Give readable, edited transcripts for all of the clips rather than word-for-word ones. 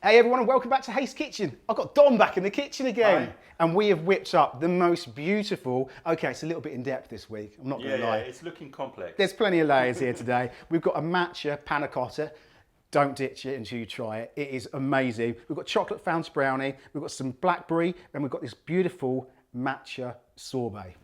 Hey everyone, and welcome back to Haste Kitchen. I've got Don back in the kitchen again. Hi. And we have whipped up the most beautiful, okay, it's a little bit in depth this week, I'm not going to lie. Yeah, it's looking complex. There's plenty of layers here today. We've got a Matcha panna cotta. Don't ditch it until you try it. It is amazing. We've got chocolate fountain brownie, we've got some blackberry, and we've got this beautiful matcha sorbet.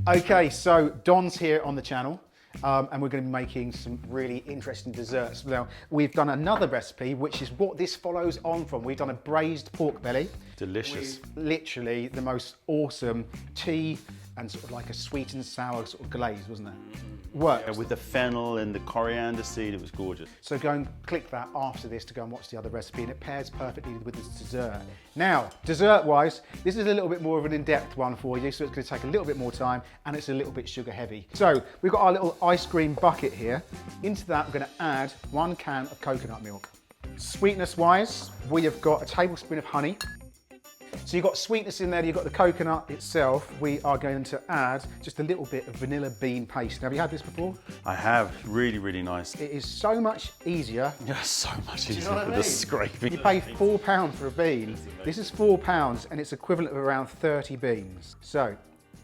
Okay, so Don's here on the channel, and we're going to be making some really interesting desserts. Now, we've done another recipe, which is what this follows on from. We've done a braised pork belly. Delicious. Literally the most awesome tea and sort of like a sweet and sour sort of glaze, wasn't it? Worked. Yeah, with the fennel and the coriander seed, it was gorgeous. So go and click that after this to go and watch the other recipe, and it pairs perfectly with this dessert. Now, dessert-wise, this is a little bit more of an in-depth one for you, so it's going to take a little bit more time, and it's a little bit sugar heavy. So we've got our little ice cream bucket here. Into that, we're going to add 1 can of coconut milk. Sweetness-wise, we have got a tablespoon of honey. So you've got sweetness in there, you've got the coconut itself. We are going to add just a little bit of vanilla bean paste. Now, have you had this before? I have. Really, really nice. It is so much easier. Yeah, so much easier know what I with mean? the scraping. You pay £4 for a bean. This is £4 and it's equivalent of around 30 beans. So,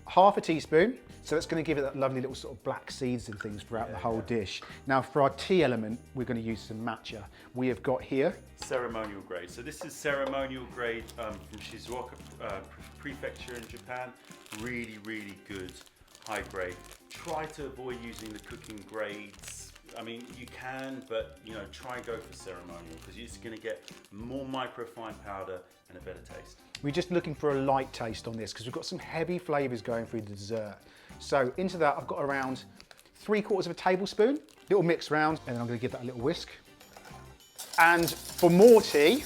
half a teaspoon. So that's going to give it that lovely little sort of black seeds and things throughout the whole dish. Now for our tea element, we're going to use some matcha. We have got here Ceremonial grade. So this is ceremonial grade from Shizuoka Prefecture in Japan. Really, really good, high grade. Try to avoid using the cooking grades. I mean, you can, but you know, try and go for ceremonial because you're just going to get more microfine powder and a better taste. We're just looking for a light taste on this because we've got some heavy flavours going through the dessert. So into that, I've got around 3/4 of a tablespoon, little mix round, and then I'm going to give that a little whisk. And for more tea,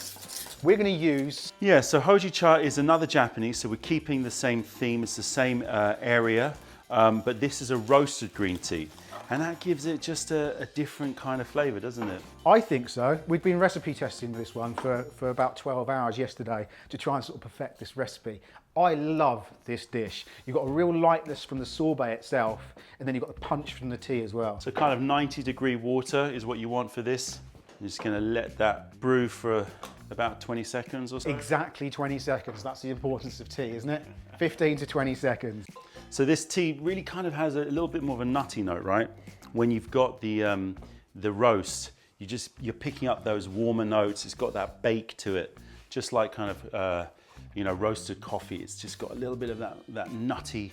we're going to use... Yeah, so Hojicha is another Japanese, so we're keeping the same theme, it's the same area, but this is a roasted green tea. And that gives it just a different kind of flavour, doesn't it? I think so. We've been recipe testing this one for about 12 hours yesterday to try and sort of perfect this recipe. I love this dish. You've got a real lightness from the sorbet itself, and then you've got the punch from the tea as well. So kind of 90-degree water is what you want for this. You're just going to let that brew for about 20 seconds or so. Exactly 20 seconds. That's the importance of tea, isn't it? 15 to 20 seconds. So this tea really kind of has a little bit more of a nutty note, right? When you've got the roast, you're picking up those warmer notes. It's got that bake to it, just like kind of you know, roasted coffee. It's just got a little bit of that nutty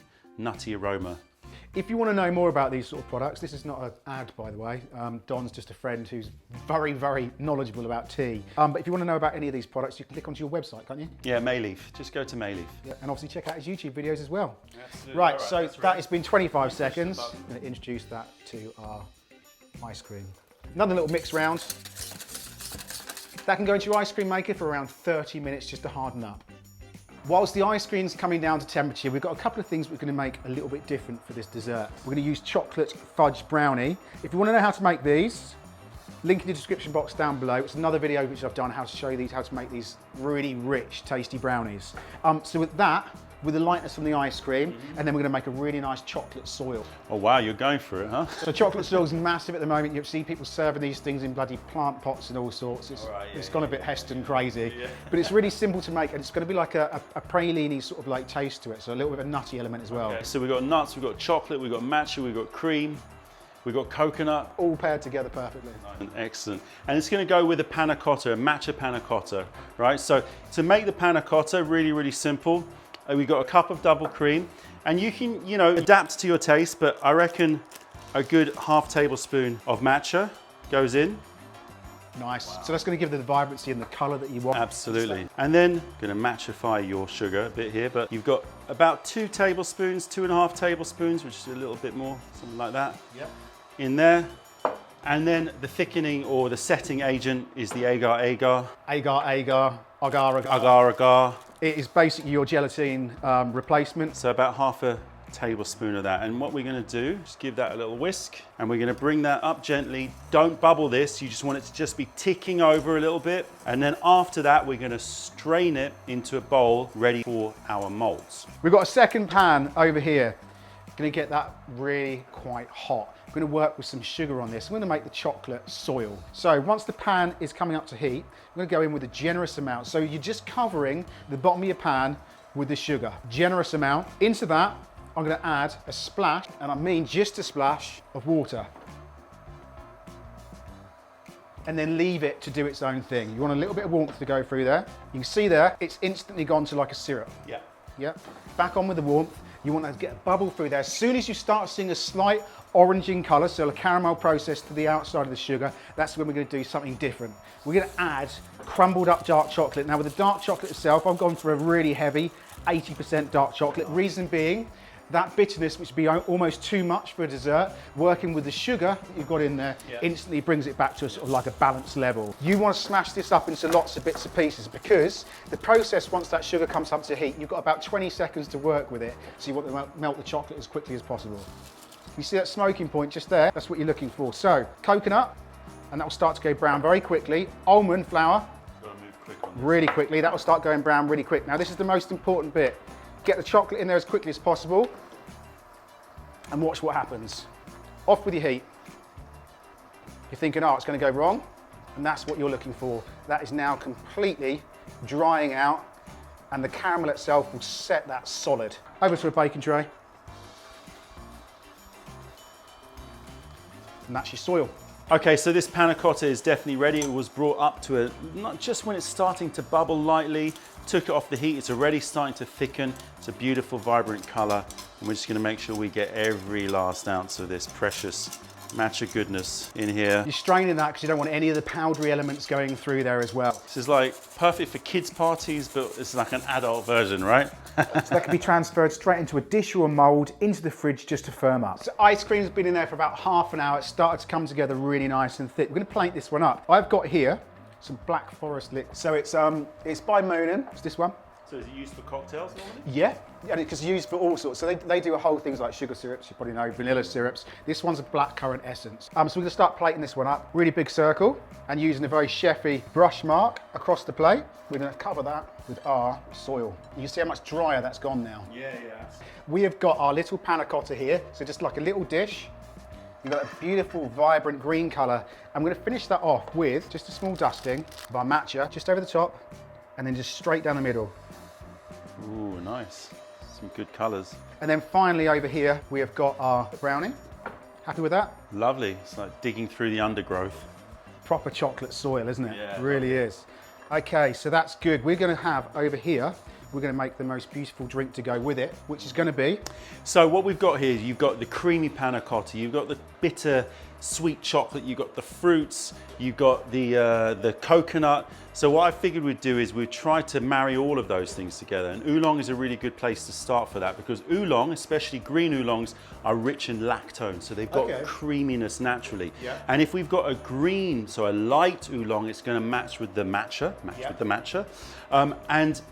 aroma. If you want to know more about these sort of products, this is not an ad, by the way. Don's just a friend who's very, very knowledgeable about tea. But if you want to know about any of these products, you can click onto your website, can't you? Yeah, Mayleaf. Just go to Mayleaf. Yeah, and obviously check out his YouTube videos as well. Absolutely. Right, All so that's that has been 25 seconds. I'm going to introduce that to our ice cream. Another little mix round. That can go into your ice cream maker for around 30 minutes just to harden up. Whilst the ice cream's coming down to temperature, we've got a couple of things we're going to make a little bit different for this dessert. We're going to use chocolate fudge brownie. If you want to know how to make these, link in the description box down below. It's another video which I've done how to show you these, how to make these really rich, tasty brownies. So with that, with the lightness from the ice cream, and then we're going to make a really nice chocolate soil. Oh wow, you're going for it, huh? So chocolate soil's massive at the moment. You see people serving these things in bloody plant pots and all sorts. It's gone a bit Heston crazy, but it's really simple to make, and it's going to be like a praline-y sort of like taste to it, so a little bit of a nutty element as well. Okay, so we've got nuts, we've got chocolate, we've got matcha, we've got cream, we've got coconut. All paired together perfectly. Excellent. And it's going to go with a panna cotta, a matcha panna cotta, right? So to make the panna cotta, really, really simple. We've got a cup of double cream, and you can, you know, adapt to your taste, but I reckon a good ½ tablespoon of matcha goes in. Nice. Wow. So that's going to give the vibrancy and the colour that you want. Absolutely. And then going to matchify your sugar a bit here, but you've got about 2 tablespoons, 2.5 tablespoons, which is a little bit more, something like that. Yep. In there. And then the thickening or the setting agent is the agar-agar. Agar-agar, agar-agar. Agar-agar. It is basically your gelatine replacement. So about ½ tablespoon of that. And what we're gonna do is give that a little whisk, and we're gonna bring that up gently. Don't bubble this, you just want it to just be ticking over a little bit. And then after that, we're gonna strain it into a bowl ready for our molds. We've got a second pan over here. Gonna get that really quite hot. I'm gonna work with some sugar on this. I'm gonna make the chocolate soil. So once the pan is coming up to heat, I'm gonna go in with a generous amount. So you're just covering the bottom of your pan with the sugar. Generous amount. Into that, I'm gonna add a splash, and I mean just a splash, of water. And then leave it to do its own thing. You want a little bit of warmth to go through there. You can see there, it's instantly gone to like a syrup. Yeah. Yeah. Back on with the warmth. You want to get a bubble through there. As soon as you start seeing a slight oranging colour, so a caramel process to the outside of the sugar, that's when we're going to do something different. We're going to add crumbled up dark chocolate. Now with the dark chocolate itself, I've gone for a really heavy 80% dark chocolate. Reason being, that bitterness, which would be almost too much for a dessert, working with the sugar that you've got in there, instantly brings it back to a sort of like a balanced level. You want to smash this up into lots of bits and pieces, because the process, once that sugar comes up to heat, you've got about 20 seconds to work with it. So you want to melt the chocolate as quickly as possible. You see that smoking point just there? That's what you're looking for. So coconut, and that will start to go brown very quickly. Almond flour, really quickly. That will start going brown really quick. Now this is the most important bit. Get the chocolate in there as quickly as possible and watch what happens. Off with your heat. You're thinking, oh, it's going to go wrong, and that's what you're looking for. That is now completely drying out, and the caramel itself will set that solid. Over to a baking tray. And that's your soil. Okay, so this panna cotta is definitely ready. It was brought up to a, not just when it's starting to bubble lightly, took it off the heat, it's already starting to thicken. It's a beautiful, vibrant color. And we're just gonna make sure we get every last ounce of this precious matcha goodness in here. You're straining that because you don't want any of the powdery elements going through there as well. This is like perfect for kids' parties, but it's like an adult version, right? So that can be transferred straight into a dish or a mold into the fridge just to firm up. So ice cream's been in there for about half an hour. It's started to come together really nice and thick. We're gonna plate this one up. I've got here some Black Forest liquid. So it's by Moonin, it's this one. So is it used for cocktails normally? Yeah, and it's used for all sorts. So they do a whole things like sugar syrups, you probably know, vanilla syrups. This one's a blackcurrant essence. So we're gonna start plating this one up. Really big circle, and using a very chefy brush mark across the plate. We're gonna cover that with our soil. You can see how much drier that's gone now. Yeah. We have got our little panna cotta here. So just like a little dish. You've got a beautiful, vibrant green color. I'm gonna finish that off with just a small dusting of our matcha, just over the top, and then just straight down the middle. Ooh, nice. Some good colors. And then finally over here, we have got our brownie. Happy with that? Lovely. It's like digging through the undergrowth. Proper chocolate soil, isn't it? Yeah. It really is. Okay, so that's good. We're gonna have over here, we're gonna make the most beautiful drink to go with it, which is gonna be... So what we've got here, you've got the creamy panna cotta, you've got the bitter sweet chocolate, you've got the fruits, you've got the coconut. So what I figured we'd do is we'd try to marry all of those things together. And oolong is a really good place to start for that, because oolong, especially green oolongs, are rich in lactone. So they've got creaminess naturally. Yeah. And if we've got a green, so a light oolong, it's going to match with the matcha, with the matcha.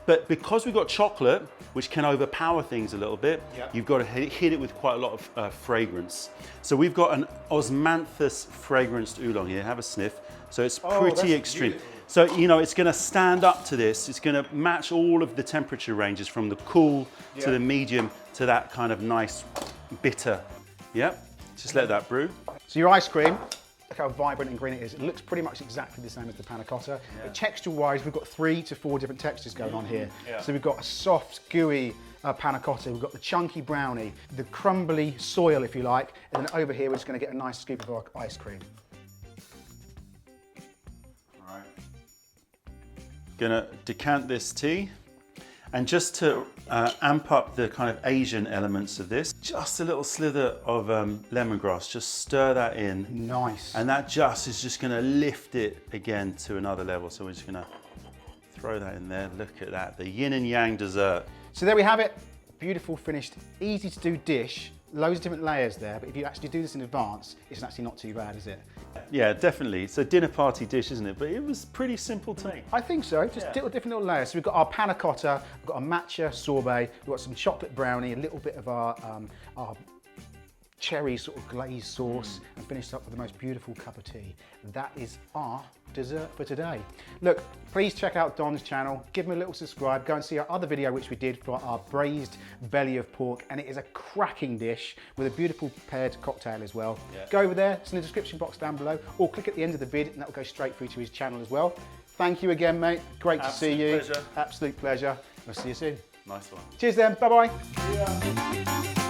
But because we've got chocolate, which can overpower things a little bit, you've got to hit it with quite a lot of fragrance. So we've got an osmanthus fragranced oolong here. Have a sniff. So it's pretty extreme. Beautiful. So, you know, it's going to stand up to this. It's going to match all of the temperature ranges from the cool to the medium to that kind of nice bitter. Yep. Just let that brew. So your ice cream, look how vibrant and green it is. It looks pretty much exactly the same as the panna cotta. But texture-wise, we've got 3 to 4 different textures going on here. So we've got a soft, gooey panna cotta. We've got the chunky brownie, the crumbly soil, if you like. And then over here, we're just going to get a nice scoop of our ice cream. Gonna decant this tea, and just to amp up the kind of Asian elements of this, just a little slither of lemongrass, just stir that in. Nice. And that just is just gonna lift it again to another level. So we're just gonna throw that in there. Look at that, the yin and yang dessert. So there we have it. Beautiful, finished, easy to do dish. Loads of different layers there, but if you actually do this in advance, it's actually not too bad, is it? Yeah, definitely. It's a dinner party dish, isn't it? But it was pretty simple take. I think so, just different little layers. So we've got our panna cotta, we've got a matcha sorbet, we've got some chocolate brownie, a little bit of our cherry sort of glazed sauce, and finished up with the most beautiful cup of tea. And that is our dessert for today. Look, please check out Don's channel, give him a little subscribe, go and see our other video which we did for our braised belly of pork, and it is a cracking dish with a beautiful paired cocktail as well. Yeah. Go over there, it's in the description box down below, or click at the end of the vid and that will go straight through to his channel as well. Thank you again, mate. Great to see you. Pleasure. Absolute pleasure. I'll see you soon. Nice one. Cheers then, bye-bye.